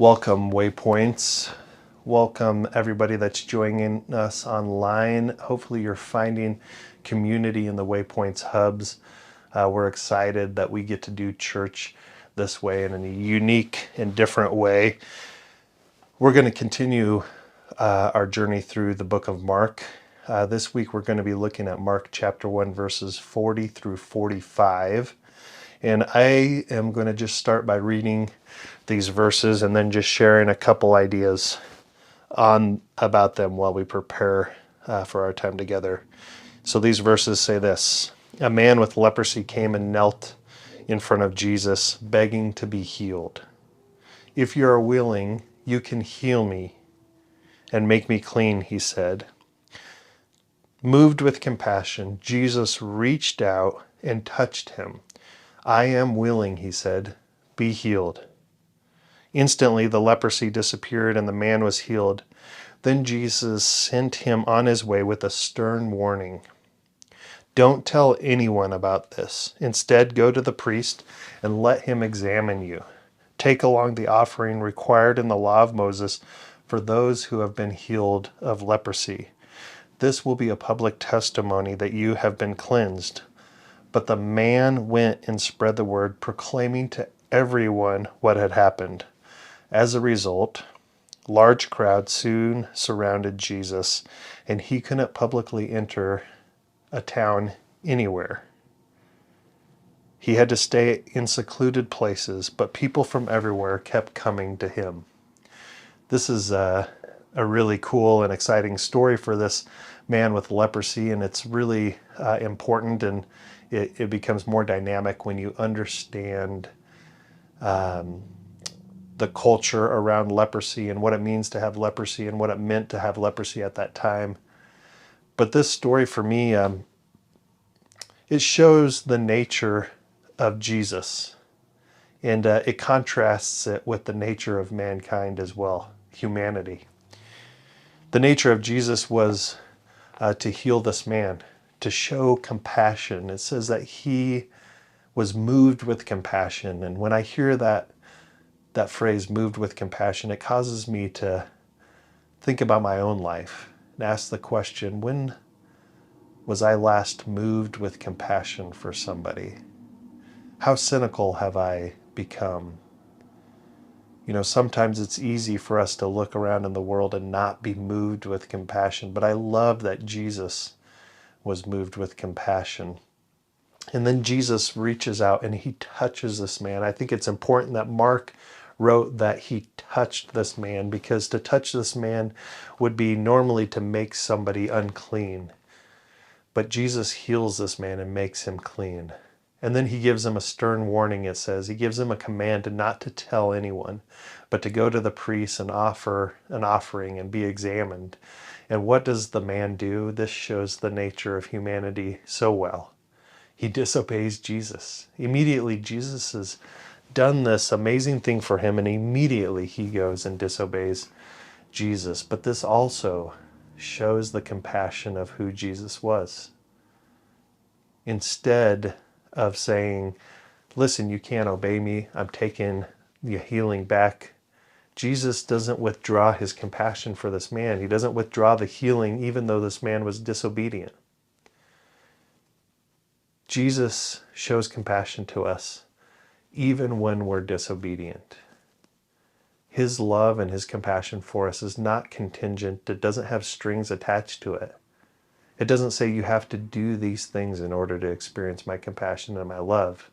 Welcome, Waypoints. Welcome, everybody that's joining us online. Hopefully you're finding community in the Waypoints hubs. We're excited that we get to do church this way in a unique and different way. We're going to continue our journey through the book of Mark. This week we're going to be looking at Mark chapter 1, verses 40 through 45. And I am going to just start by reading these verses and then just sharing a couple ideas about them while we prepare for our time together. So these verses say this: a man with leprosy came and knelt in front of Jesus, begging to be healed. "If you are willing, you can heal me and make me clean," he said. Moved with compassion, Jesus reached out and touched him. "I am willing," he said, "be healed." Instantly the leprosy disappeared and the man was healed. Then Jesus sent him on his way with a stern warning. "Don't tell anyone about this. Instead, go to the priest and let him examine you. Take along the offering required in the law of Moses for those who have been healed of leprosy. This will be a public testimony that you have been cleansed." But the man went and spread the word, proclaiming to everyone what had happened. As a result, large crowds soon surrounded Jesus, and he couldn't publicly enter a town anywhere. He had to stay in secluded places, but people from everywhere kept coming to him. This is a really cool and exciting story for this man with leprosy, and it's really important, and it becomes more dynamic when you understand the culture around leprosy and what it means to have leprosy and what it meant to have leprosy at that time. But this story for me, it shows the nature of Jesus, and it contrasts it with the nature of mankind as well, humanity. The nature of Jesus was to heal this man, to show compassion. It says that he was moved with compassion, and when I hear that phrase, moved with compassion, it causes me to think about my own life and ask the question, when was I last moved with compassion for somebody? How cynical have I become? You know, sometimes it's easy for us to look around in the world and not be moved with compassion, but I love that Jesus was moved with compassion. And then Jesus reaches out and he touches this man. I think it's important that Mark wrote that he touched this man, because to touch this man would be normally to make somebody unclean. But Jesus heals this man and makes him clean. And then he gives him a stern warning, it says. He gives him a command not to tell anyone, but to go to the priest and offer an offering and be examined. And what does the man do? This shows the nature of humanity so well. He disobeys Jesus. Immediately, Jesus has done this amazing thing for him, and immediately he goes and disobeys Jesus. But this also shows the compassion of who Jesus was. Instead of saying, "Listen, you can't obey me, I'm taking the healing back," Jesus doesn't withdraw his compassion for this man. He doesn't withdraw the healing even though this man was disobedient. Jesus shows compassion to us even when we're disobedient. His love and his compassion for us is not contingent. It doesn't have strings attached to it. It doesn't say you have to do these things in order to experience my compassion and my love.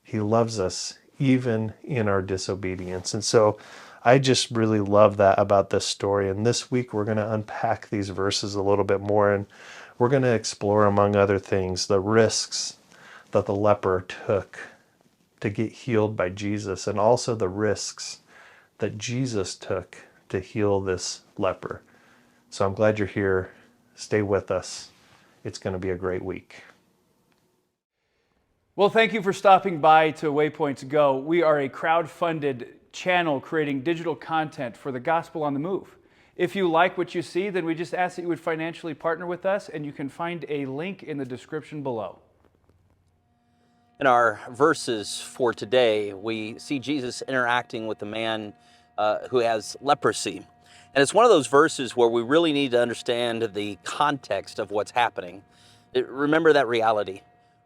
He loves us even in our disobedience. And so I just really love that about this story. And this week we're going to unpack these verses a little bit more, and we're going to explore, among other things, the risks that the leper took to get healed by Jesus, and also the risks that Jesus took to heal this leper. So I'm glad you're here. Stay with us. It's going to be a great week. Well, thank you for stopping by to WaypointsGo. We are a crowd-funded channel creating digital content for the gospel on the move. If you like what you see, then we just ask that you would financially partner with us, and you can find a link in the description below. In our verses for today, we see Jesus interacting with the man who has leprosy. And it's one of those verses where we really need to understand the context of what's happening. Remember that reality,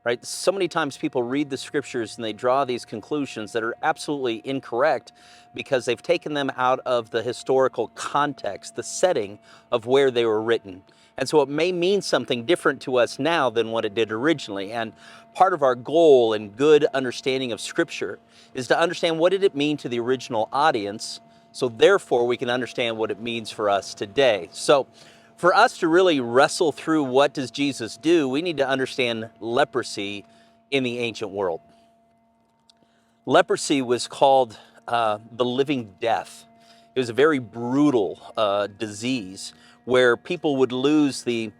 right? So many times people read the scriptures and they draw these conclusions that are absolutely incorrect because they've taken them out of the historical context, the setting of where they were written. And so it may mean something different to us now than what it did originally. And part of our goal and good understanding of scripture is to understand what did it mean to the original audience, so therefore we can understand what it means for us today. So for us to really wrestle through what does Jesus do, we need to understand leprosy in the ancient world. Leprosy was called the living death. It was a very brutal disease where people would lose the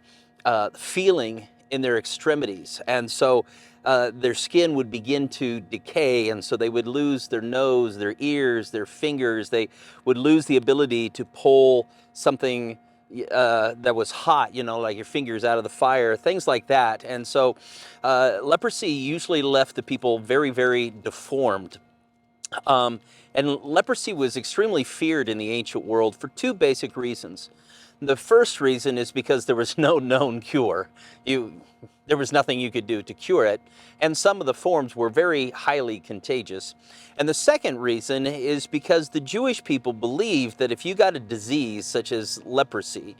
feeling in their extremities. And so their skin would begin to decay, and so they would lose their nose, their ears, their fingers. They would lose the ability to pull something that was hot, like your fingers out of the fire, things like that. And so leprosy usually left the people very, very deformed. And leprosy was extremely feared in the ancient world for two basic reasons. The first reason is because there was no known cure. There was nothing you could do to cure it, and some of the forms were very highly contagious. And the second reason is because the Jewish people believed that if you got a disease such as leprosy,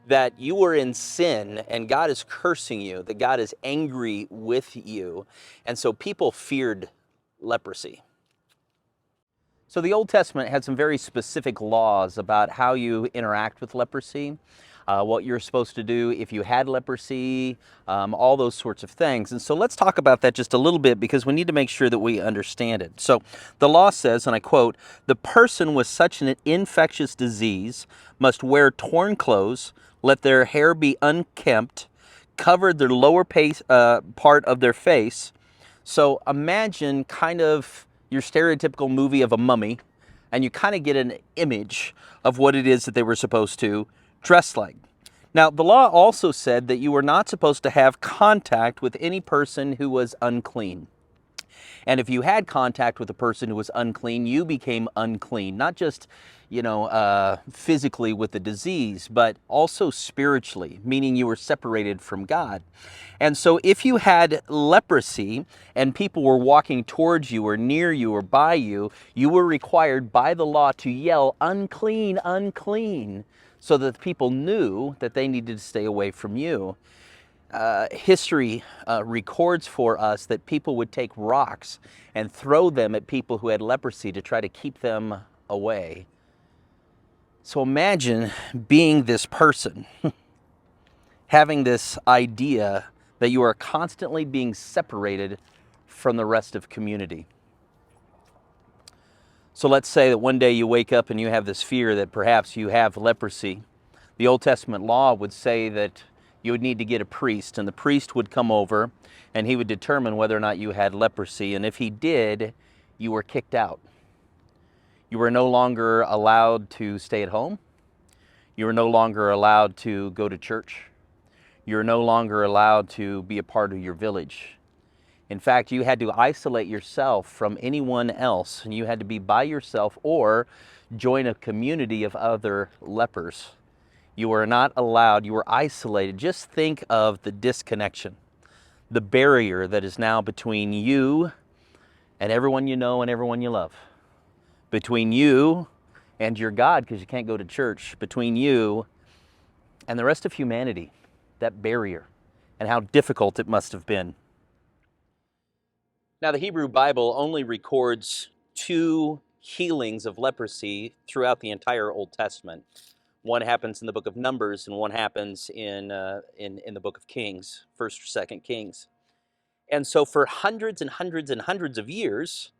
that you were in sin and God is cursing you, that God is angry with you. And so people feared leprosy. So the Old Testament had some very specific laws about how you interact with leprosy, what you're supposed to do if you had leprosy, all those sorts of things. And so let's talk about that just a little bit because we need to make sure that we understand it. So the law says, and I quote, "The person with such an infectious disease must wear torn clothes, let their hair be unkempt, cover their lower part of their face." So imagine kind of your stereotypical movie of a mummy, and you kind of get an image of what it is that they were supposed to dress like. Now, the law also said that you were not supposed to have contact with any person who was unclean. And if you had contact with a person who was unclean, you became unclean, not just, physically with the disease, but also spiritually, meaning you were separated from God. And so if you had leprosy and people were walking towards you or near you or by you, you were required by the law to yell, "Unclean, unclean," so that people knew that they needed to stay away from you. History records for us that people would take rocks and throw them at people who had leprosy to try to keep them away. So imagine being this person, having this idea that you are constantly being separated from the rest of community. So let's say that one day you wake up and you have this fear that perhaps you have leprosy. The Old Testament law would say that you would need to get a priest, and the priest would come over and he would determine whether or not you had leprosy. And if he did, you were kicked out. You were no longer allowed to stay at home. You were no longer allowed to go to church. You're no longer allowed to be a part of your village. In fact, you had to isolate yourself from anyone else, and you had to be by yourself or join a community of other lepers. You were not allowed, you were isolated. Just think of the disconnection, the barrier that is now between you and everyone you know and everyone you love, between you and your God, because you can't go to church, between you and the rest of humanity, that barrier, and how difficult it must have been. Now, the Hebrew Bible only records 2 healings of leprosy throughout the entire Old Testament. One happens in the book of Numbers, and one happens in the book of Kings, 1st or 2nd Kings. And so for hundreds and hundreds and hundreds of years,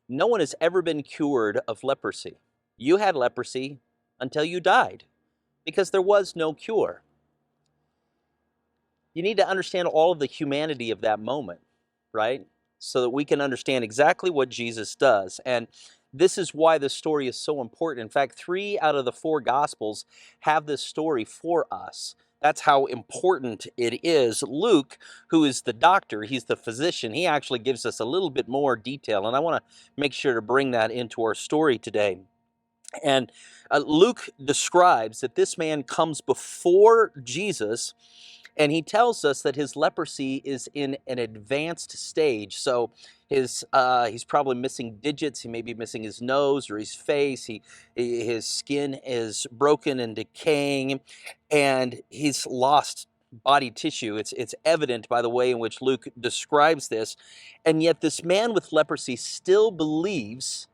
no one has ever been cured of leprosy. You had leprosy until you died because there was no cure. You need to understand all of the humanity of that moment, right? So that we can understand exactly what Jesus does. And this is why this story is so important. In fact, 3 out of the 4 Gospels have this story for us. That's how important it is. Luke, who is the doctor, he's the physician, he actually gives us a little bit more detail. And I want to make sure to bring that into our story today. And Luke describes that this man comes before Jesus, and he tells us that his leprosy is in an advanced stage. So he's probably missing digits. He may be missing his nose or his face. His skin is broken and decaying, and he's lost body tissue. It's evident by the way in which Luke describes this, and yet this man with leprosy still believes,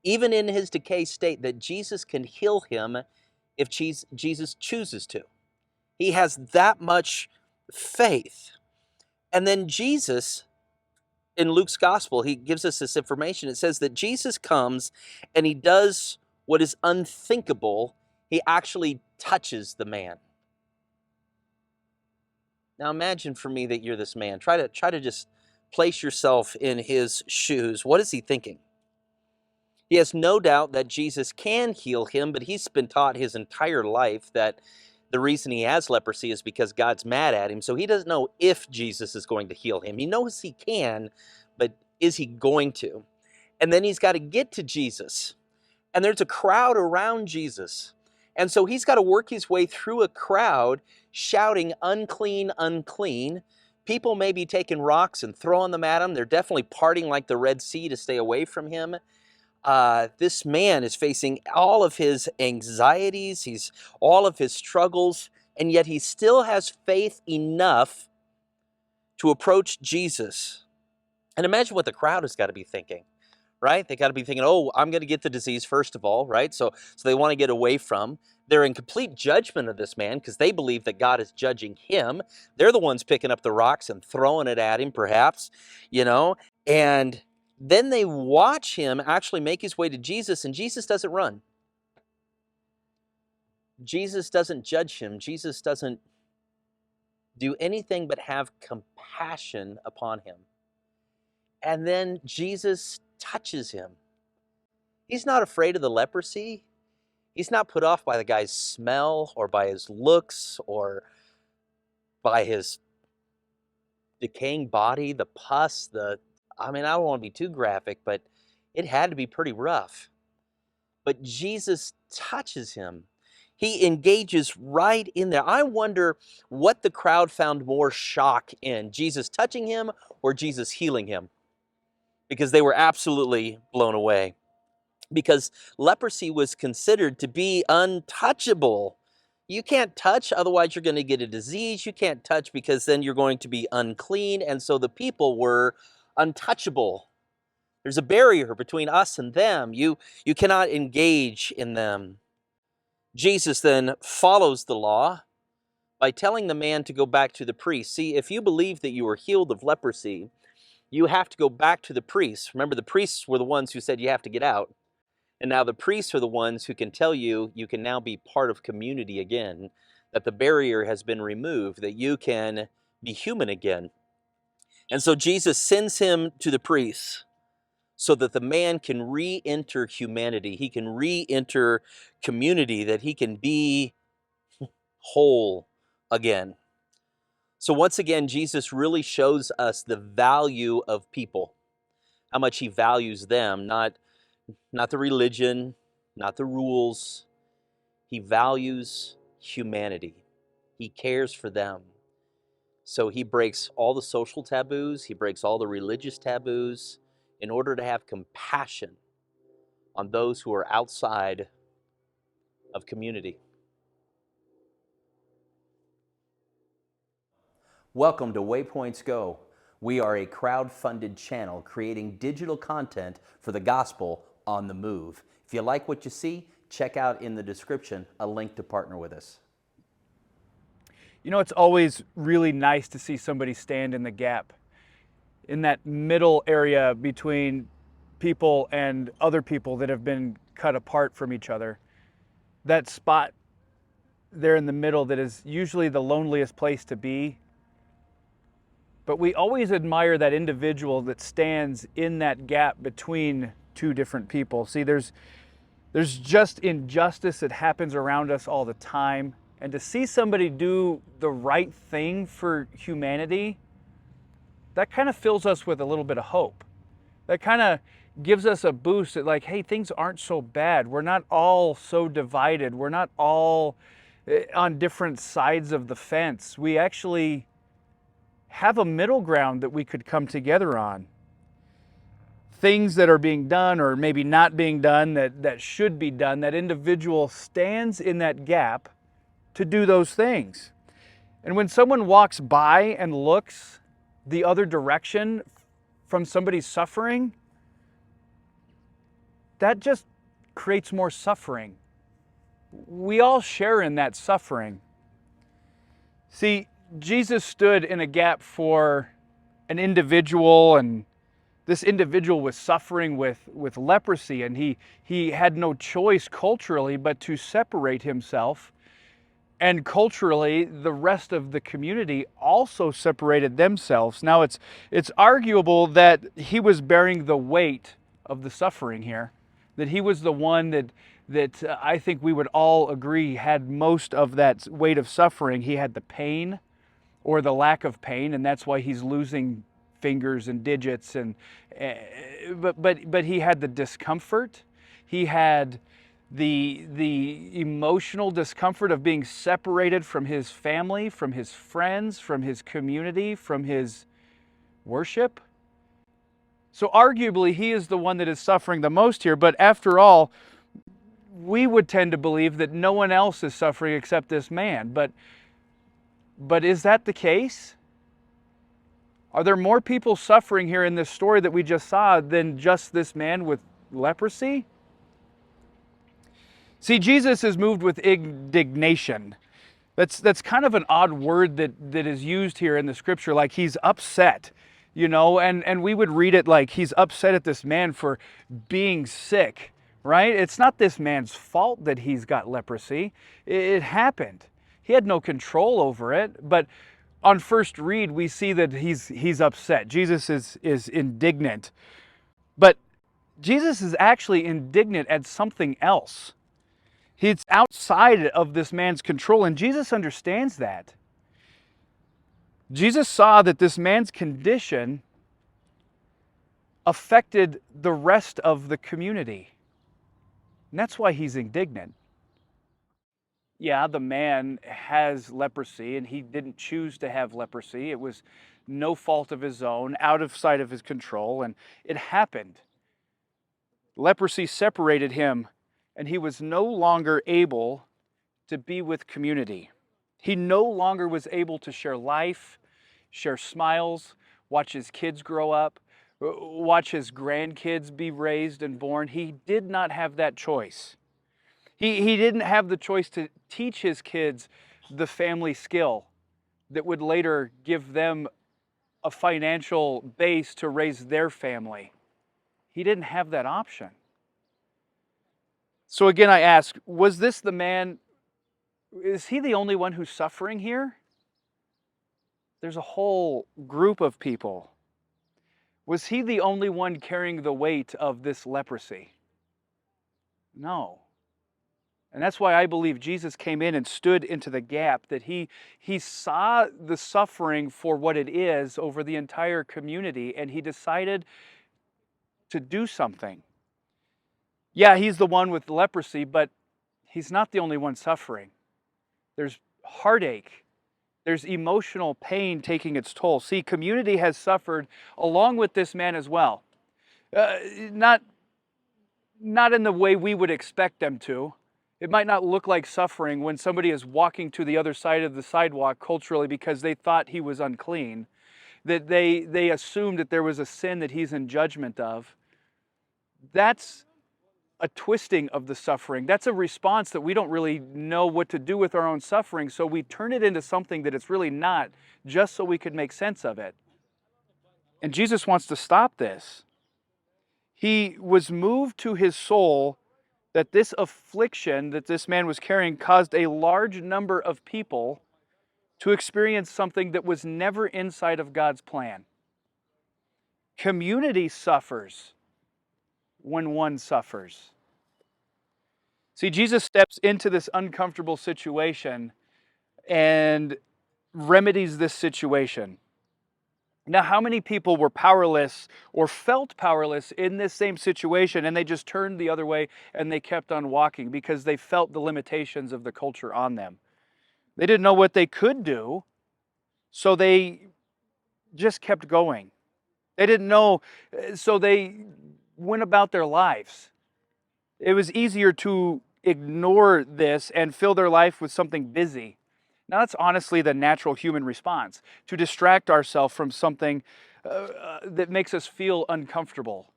even in his decay state, that Jesus can heal him if Jesus chooses to. He has that much faith. And then Jesus, in Luke's gospel, he gives us this information. It says that Jesus comes and he does what is unthinkable. He actually touches the man. Now imagine for me that you're this man. Try to just place yourself in his shoes. What is he thinking? He has no doubt that Jesus can heal him, but he's been taught his entire life that the reason he has leprosy is because God's mad at him. So he doesn't know if Jesus is going to heal him. He knows he can, but is he going to? And then he's got to get to Jesus. And there's a crowd around Jesus. And so he's got to work his way through a crowd shouting, "Unclean, unclean." People may be taking rocks and throwing them at him. They're definitely parting like the Red Sea to stay away from him. This man is facing all of his anxieties, all of his struggles, and yet he still has faith enough to approach Jesus. And imagine what the crowd has got to be thinking, right? They got to be thinking, "Oh, I'm going to get the disease first of all," right? So they want to get away from. They're in complete judgment of this man because they believe that God is judging him. They're the ones picking up the rocks and throwing it at him, perhaps, and then they watch him actually make his way to Jesus, and Jesus doesn't run. Jesus doesn't judge him. Jesus doesn't do anything but have compassion upon him. And then Jesus touches him. He's not afraid of the leprosy. He's not put off by the guy's smell or by his looks or by his decaying body, the pus, I don't want to be too graphic, but it had to be pretty rough. But Jesus touches him. He engages right in there. I wonder what the crowd found more shock in, Jesus touching him or Jesus healing him, because they were absolutely blown away. Because leprosy was considered to be untouchable. You can't touch, otherwise you're going to get a disease. You can't touch because then you're going to be unclean. And so the people were untouchable. There's a barrier between us and them. You cannot engage in them. Jesus then follows the law by telling the man to go back to the priest. See, if you believe that you were healed of leprosy, you have to go back to the priests. Remember, the priests were the ones who said you have to get out. And now the priests are the ones who can tell you you can now be part of community again, that the barrier has been removed, that you can be human again. And so Jesus sends him to the priests so that the man can re-enter humanity. He can re-enter community, that he can be whole again. So once again, Jesus really shows us the value of people, how much he values them, not the religion, not the rules. He values humanity. He cares for them. So he breaks all the social taboos. He breaks all the religious taboos in order to have compassion on those who are outside of community. Welcome to WaypointsGo. We are a crowd-funded channel creating digital content for the gospel on the move. If you like what you see, check out in the description a link to partner with us. It's always really nice to see somebody stand in the gap, in that middle area between people and other people that have been cut apart from each other. That spot there in the middle that is usually the loneliest place to be. But we always admire that individual that stands in that gap between two different people. See, there's just injustice that happens around us all the time. And to see somebody do the right thing for humanity, that kind of fills us with a little bit of hope. That kind of gives us a boost that, like, hey, things aren't so bad. We're not all so divided. We're not all on different sides of the fence. We actually have a middle ground that we could come together on. Things that are being done or maybe not being done that should be done, that individual stands in that gap to do those things. And when someone walks by and looks the other direction from somebody's suffering, that just creates more suffering. We all share in that suffering. See, Jesus stood in a gap for an individual, and this individual was suffering with leprosy, and he had no choice culturally but to separate himself. And culturally, the rest of the community also separated themselves. Now, it's arguable that he was bearing the weight of the suffering here, that he was the one that I think we would all agree had most of that weight of suffering. He had the pain or the lack of pain, and that's why he's losing fingers and digits. And but he had the discomfort. He had the emotional discomfort of being separated from his family, from his friends, from his community, from his worship. So arguably, he is the one that is suffering the most here. But after all, we would tend to believe that no one else is suffering except this man. But is that the case? Are there more people suffering here in this story that we just saw than just this man with leprosy? See, Jesus is moved with indignation. That's kind of an odd word that is used here in the scripture, like he's upset, and we would read it like he's upset at this man for being sick, right? It's not this man's fault that he's got leprosy. It happened. He had no control over it, but on first read, we see that he's upset. Jesus is indignant. But Jesus is actually indignant at something else. It's outside of this man's control, and Jesus understands that. Jesus saw that this man's condition affected the rest of the community. And that's why he's indignant. Yeah, the man has leprosy, and he didn't choose to have leprosy. It was no fault of his own, out of sight of his control, and it happened. Leprosy separated him, and he was no longer able to be with community. He no longer was able to share life, share smiles, watch his kids grow up, watch his grandkids be raised and born. He did not have that choice. He didn't have the choice to teach his kids the family skill that would later give them a financial base to raise their family. He didn't have that option. So again, I ask, was this the man, is he the only one who's suffering here? There's a whole group of people. Was he the only one carrying the weight of this leprosy? No. And that's why I believe Jesus came in and stood into the gap, that he saw the suffering for what it is over the entire community, and he decided to do something. Yeah, he's the one with leprosy, but he's not the only one suffering. There's heartache. There's emotional pain taking its toll. See, community has suffered along with this man as well. Not in the way we would expect them to. It might not look like suffering when somebody is walking to the other side of the sidewalk culturally because they thought he was unclean, that they assumed that there was a sin that he's in judgment of. That's a twisting of the suffering. That's a response that we don't really know what to do with our own suffering, so we turn it into something that it's really not, just so we could make sense of it. And Jesus wants to stop this. He was moved to his soul that this affliction that this man was carrying caused a large number of people to experience something that was never inside of God's plan. Community suffers when one suffers. See, Jesus steps into this uncomfortable situation and remedies this situation. Now, how many people were powerless or felt powerless in this same situation, and they just turned the other way and they kept on walking because they felt the limitations of the culture on them? They didn't know what they could do, so they just kept going. They didn't know, so they went about their lives. It was easier to ignore this and fill their life with something busy. Now, that's honestly the natural human response, to distract ourselves from something that makes us feel uncomfortable.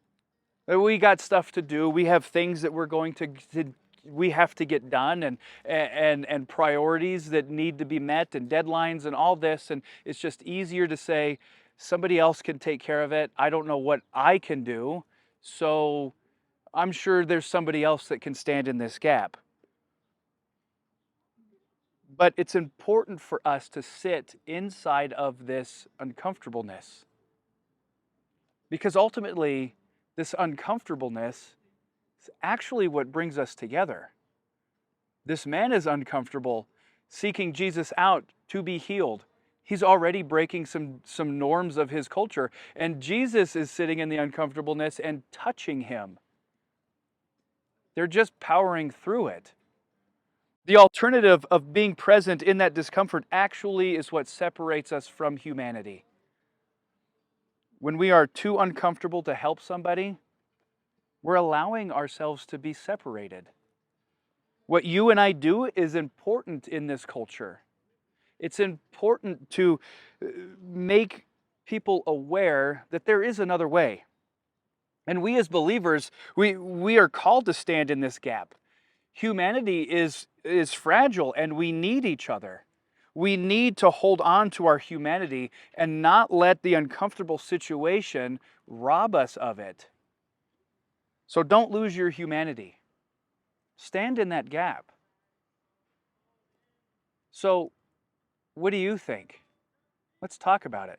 We got stuff to do. We have things that we're going to we have to get done, and priorities that need to be met, and deadlines and all this. And it's just easier to say, somebody else can take care of it. I don't know what I can do. So I'm sure there's somebody else that can stand in this gap. But it's important for us to sit inside of this uncomfortableness. Because ultimately, this uncomfortableness is actually what brings us together. This man is uncomfortable, seeking Jesus out to be healed. He's already breaking some norms of his culture, and Jesus is sitting in the uncomfortableness and touching him. They're just powering through it. The alternative of being present in that discomfort actually is what separates us from humanity. When we are too uncomfortable to help somebody, we're allowing ourselves to be separated. What you and I do is important in this culture. It's important to make people aware that there is another way. And we as believers, we are called to stand in this gap. Humanity is fragile, and we need each other. We need to hold on to our humanity and not let the uncomfortable situation rob us of it. So don't lose your humanity. Stand in that gap. So, what do you think? Let's talk about it.